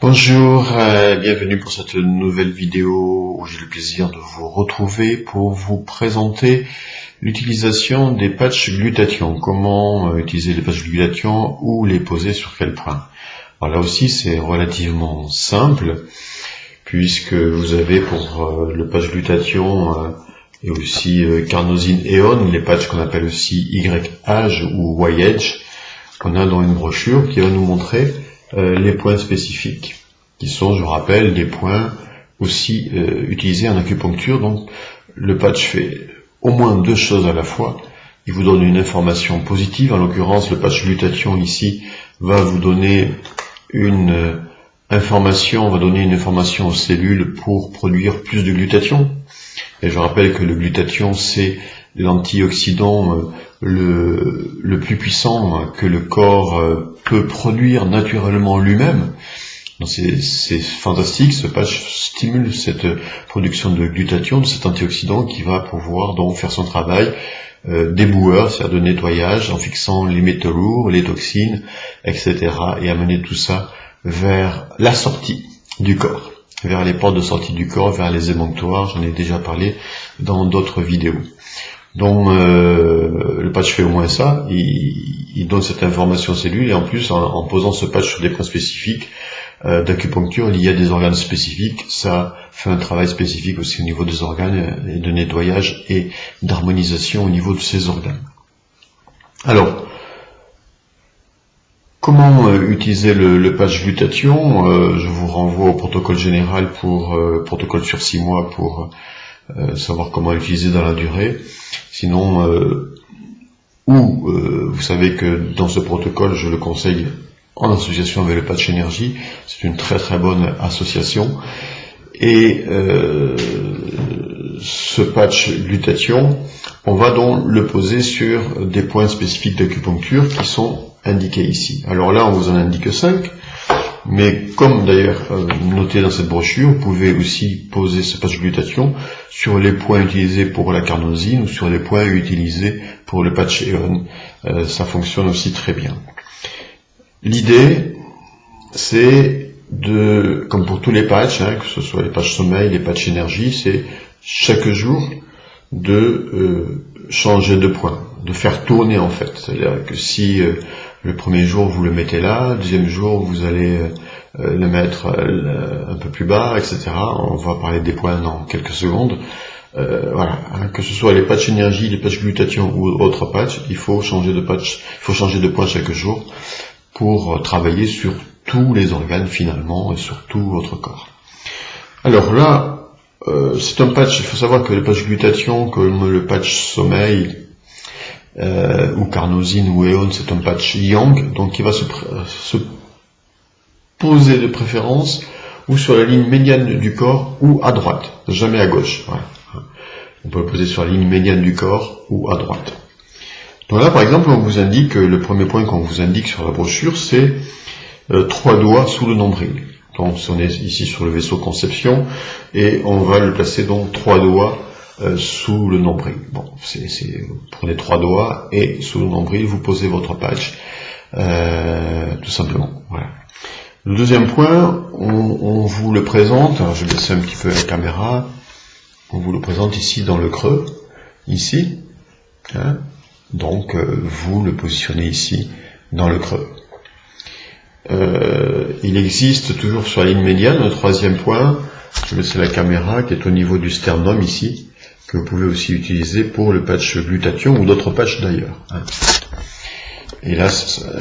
Bonjour, bienvenue pour cette nouvelle vidéo où j'ai le plaisir de vous retrouver pour vous présenter l'utilisation des patchs glutathion. Comment utiliser les patchs glutathion ou les poser sur quel point. Alors là aussi c'est relativement simple puisque vous avez pour le patch glutathion et aussi carnosine EON, les patchs qu'on appelle aussi YH ou YH, qu'on a dans une brochure qui va nous montrer les points spécifiques, qui sont, je rappelle, des points aussi utilisés en acupuncture. Donc le patch fait au moins deux choses à la fois. Il vous donne une information positive, en l'occurrence le patch glutathion ici va vous donner une information, aux cellules pour produire plus de glutathion. Et je rappelle que le glutathion c'est l'antioxydant le plus puissant que le corps peut produire naturellement lui-même. Donc c'est fantastique, ce patch stimule cette production de glutathion, de cet antioxydant qui va pouvoir donc faire son travail déboueur, c'est-à-dire de nettoyage, en fixant les métaux lourds, les toxines, etc. et amener tout ça vers la sortie du corps, vers les portes de sortie du corps, vers les émonctoires. J'en ai déjà parlé dans d'autres vidéos. Donc le patch fait au moins ça, il donne cette information aux cellules, et en plus en posant ce patch sur des points spécifiques d'acupuncture liés à des organes spécifiques, ça fait un travail spécifique aussi au niveau des organes et de nettoyage et d'harmonisation au niveau de ces organes. Alors, comment utiliser le patch glutathion? Je vous renvoie au protocole général protocole sur 6 mois pour savoir comment l'utiliser dans la durée. Sinon, vous savez que dans ce protocole, je le conseille en association avec le patch énergie. C'est une très très bonne association. Et ce patch glutathion, on va donc le poser sur des points spécifiques d'acupuncture qui sont indiqués ici. Alors là, on vous en indique 5. Mais comme d'ailleurs noté dans cette brochure, vous pouvez aussi poser ce patch glutathion sur les points utilisés pour la carnosine ou sur les points utilisés pour le patch EON. Ça fonctionne aussi très bien. L'idée, c'est de, comme pour tous les patchs, que ce soit les patchs sommeil, les patchs énergie, c'est chaque jour de changer de point, de faire tourner en fait. C'est-à-dire que si le premier jour vous le mettez là, le deuxième jour vous allez le mettre un peu plus bas, etc. On va parler des points dans quelques secondes. Voilà, que ce soit les patchs énergie, les patchs glutathion ou autres patchs, il faut changer de patch, il faut changer de point chaque jour pour travailler sur tous les organes finalement et sur tout votre corps. Alors là, c'est un patch, il faut savoir que le patch glutathion, comme le patch sommeil, ou carnosine ou EON, c'est un patch yang, donc il va se poser de préférence ou sur la ligne médiane du corps ou à droite, jamais à gauche. Voilà. On peut le poser sur la ligne médiane du corps ou à droite. Donc là par exemple on vous indique, le premier point qu'on vous indique sur la brochure c'est 3 doigts sous le nombril. Donc on est ici sur le vaisseau conception et on va le placer donc 3 doigts sous le nombril. Bon, vous prenez 3 doigts et sous le nombril vous posez votre patch, tout simplement. Voilà. Le deuxième point, on vous le présente, alors je vais baisser un petit peu la caméra, on vous le présente ici dans le creux, ici, donc vous le positionnez ici dans le creux. Il existe toujours sur la ligne médiane un troisième point, je vais baisser la caméra, qui est au niveau du sternum ici, que vous pouvez aussi utiliser pour le patch glutathion ou d'autres patchs d'ailleurs. Et là,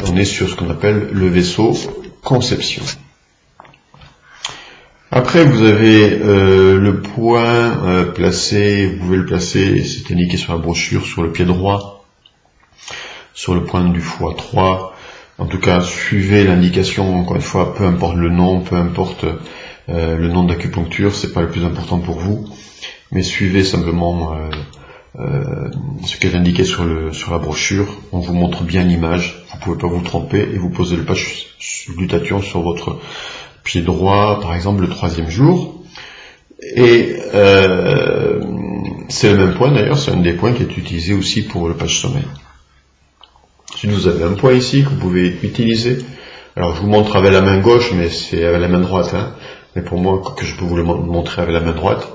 on est sur ce qu'on appelle le vaisseau conception. Après, vous avez le point placé, vous pouvez le placer, c'est indiqué sur la brochure, sur le pied droit, sur le point du foie 3. En tout cas, suivez l'indication, encore une fois, peu importe le nom, peu importe le nom d'acupuncture, c'est pas le plus important pour vous, mais suivez simplement ce qui est indiqué sur la brochure. On vous montre bien l'image, vous pouvez pas vous tromper, et vous posez le patch glutathion sur votre pied droit, par exemple le 3e jour. Et c'est le même point d'ailleurs, c'est un des points qui est utilisé aussi pour le patch sommeil. Ensuite vous avez un point ici que vous pouvez utiliser Alors je vous montre avec la main gauche, mais c'est avec la main droite, hein. Mais pour moi, que je peux vous le montrer avec la main droite,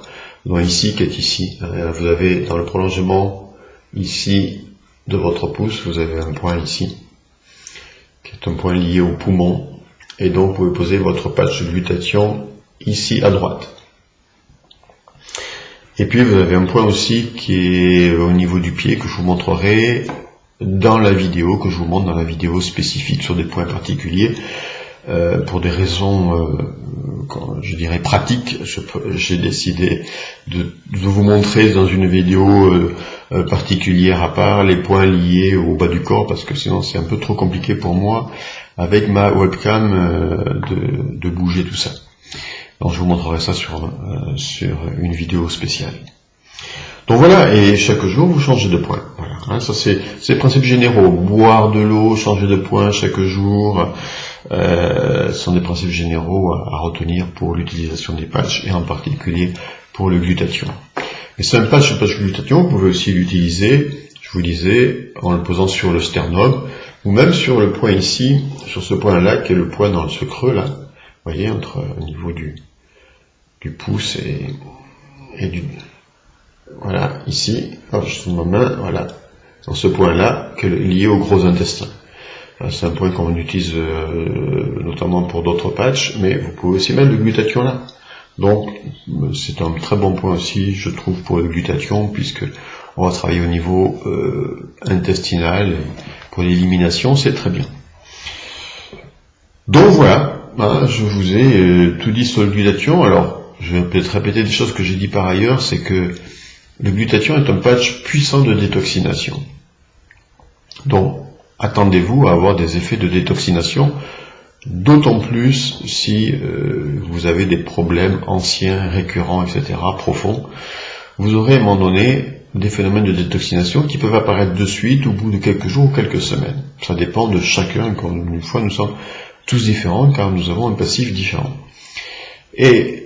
donc ici, qui est ici, vous avez dans le prolongement ici de votre pouce, vous avez un point ici, qui est un point lié au poumon, et donc vous pouvez poser votre patch de glutathion ici à droite. Et puis vous avez un point aussi qui est au niveau du pied, que je vous montrerai dans la vidéo, que je vous montre dans la vidéo spécifique sur des points particuliers. Pour des raisons, je dirais, pratiques, j'ai décidé de vous montrer dans une vidéo particulière à part les points liés au bas du corps, parce que sinon c'est un peu trop compliqué pour moi, avec ma webcam, de bouger tout ça. Donc je vous montrerai ça sur une vidéo spéciale. Donc voilà, et chaque jour vous changez de point. Voilà, hein, ça c'est les principes généraux. Boire de l'eau, changer de point chaque jour, ce sont des principes généraux à retenir pour l'utilisation des patchs, et en particulier pour le glutathion. Et c'est un patch glutathion, vous pouvez aussi l'utiliser, je vous disais, en le posant sur le sternum, ou même sur le point ici, sur ce point-là, qui est le point dans ce creux là, vous voyez, au niveau du pouce et du... Voilà, ici, je sous ma main, voilà, dans ce point-là, lié au gros intestin. C'est un point qu'on utilise notamment pour d'autres patchs, mais vous pouvez aussi mettre le glutathion là. Donc, c'est un très bon point aussi, je trouve, pour le glutathion, puisque on va travailler au niveau intestinal. Pour l'élimination, c'est très bien. Donc voilà, hein, je vous ai tout dit sur le glutathion. Alors, je vais peut-être répéter des choses que j'ai dit par ailleurs, c'est que le glutathion est un patch puissant de détoxination. Donc, attendez-vous à avoir des effets de détoxination, d'autant plus si vous avez des problèmes anciens, récurrents, etc., profonds. Vous aurez à un moment donné des phénomènes de détoxination qui peuvent apparaître de suite au bout de quelques jours ou quelques semaines. Ça dépend de chacun, encore une fois, nous sommes tous différents car nous avons un passif différent. Et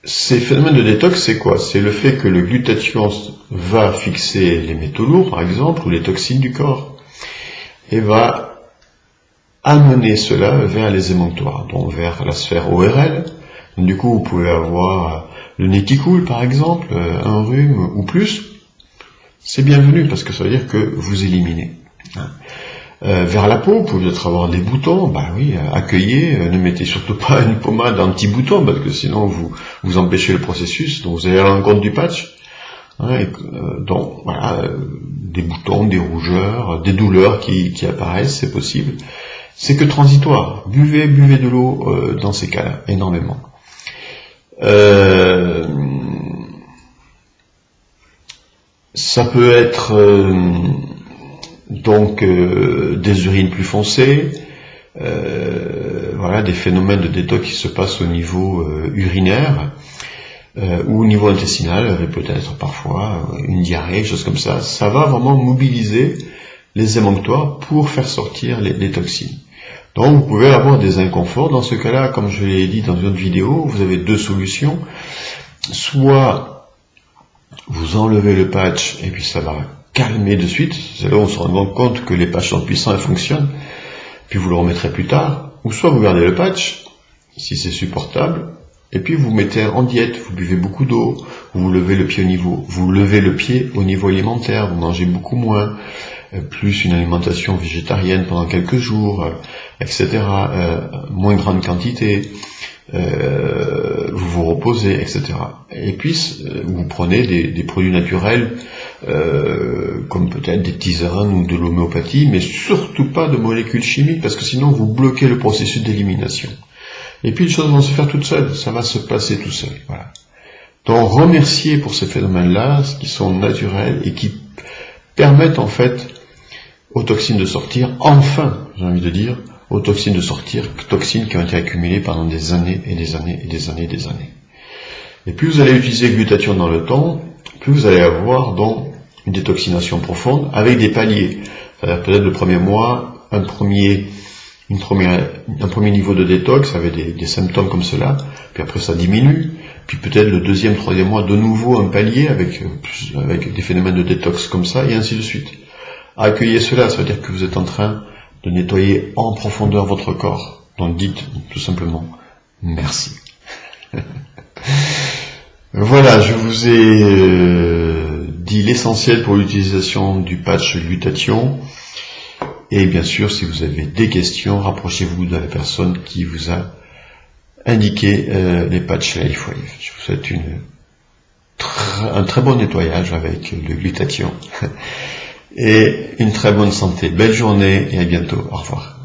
ces phénomènes de détox, c'est quoi? C'est le fait que le glutathion va fixer les métaux lourds, par exemple, ou les toxines du corps, et va amener cela vers les émonctoires, donc vers la sphère ORL. Donc, du coup, vous pouvez avoir le nez qui coule, par exemple, un rhume ou plus. C'est bienvenu, parce que ça veut dire que vous éliminez. Vers la peau, vous pouvez peut-être avoir des boutons, bah oui, accueillez, ne mettez surtout pas une pommade anti-bouton, parce que sinon vous empêchez le processus, donc vous allez à l'encontre du patch. Donc voilà, des boutons, des rougeurs, des douleurs qui apparaissent, c'est possible. C'est que transitoire. Buvez de l'eau dans ces cas-là, énormément. Ça peut être donc des urines plus foncées, voilà, des phénomènes de détox qui se passent au niveau urinaire ou au niveau intestinal, avec peut-être parfois une diarrhée, choses comme ça. Ça va vraiment mobiliser les émonctoires pour faire sortir les toxines. Donc vous pouvez avoir des inconforts. Dans ce cas-là, comme je l'ai dit dans une autre vidéo, vous avez deux solutions. Soit vous enlevez le patch et puis ça va calmer de suite, c'est là où on se rend compte que les patchs sont puissants et fonctionnent, puis vous le remettrez plus tard, ou soit vous gardez le patch, si c'est supportable, et puis vous mettez en diète, vous buvez beaucoup d'eau, vous levez le pied au niveau alimentaire, vous mangez beaucoup moins, plus une alimentation végétarienne pendant quelques jours, etc., moins grande quantité, vous vous reposez, etc. Et puis vous prenez des produits naturels comme peut-être des tisanes ou de l'homéopathie, mais surtout pas de molécules chimiques, parce que sinon vous bloquez le processus d'élimination. Et puis les choses vont se faire toutes seules, ça va se passer tout seul. Voilà. Donc remerciez pour ces phénomènes-là, qui sont naturels et qui permettent en fait aux toxines de sortir, enfin, j'ai envie de dire, aux toxines de sortir, toxines qui ont été accumulées pendant des années et des années et des années et des années. Et plus vous allez utiliser le glutathion dans le temps, plus vous allez avoir donc une détoxination profonde avec des paliers. C'est-à-dire peut-être le premier mois, un premier niveau de détox avec des symptômes comme cela, puis après ça diminue, puis peut-être le deuxième, troisième mois, de nouveau un palier avec des phénomènes de détox comme ça, et ainsi de suite. Accueillez cela, ça veut dire que vous êtes en train de nettoyer en profondeur votre corps. Donc dites tout simplement merci. Voilà, je vous ai dit l'essentiel pour l'utilisation du patch glutathion. Et bien sûr, si vous avez des questions, rapprochez-vous de la personne qui vous a indiqué les patchs LifeWave. Je vous souhaite un très bon nettoyage avec le glutathion et une très bonne santé. Belle journée et à bientôt. Au revoir.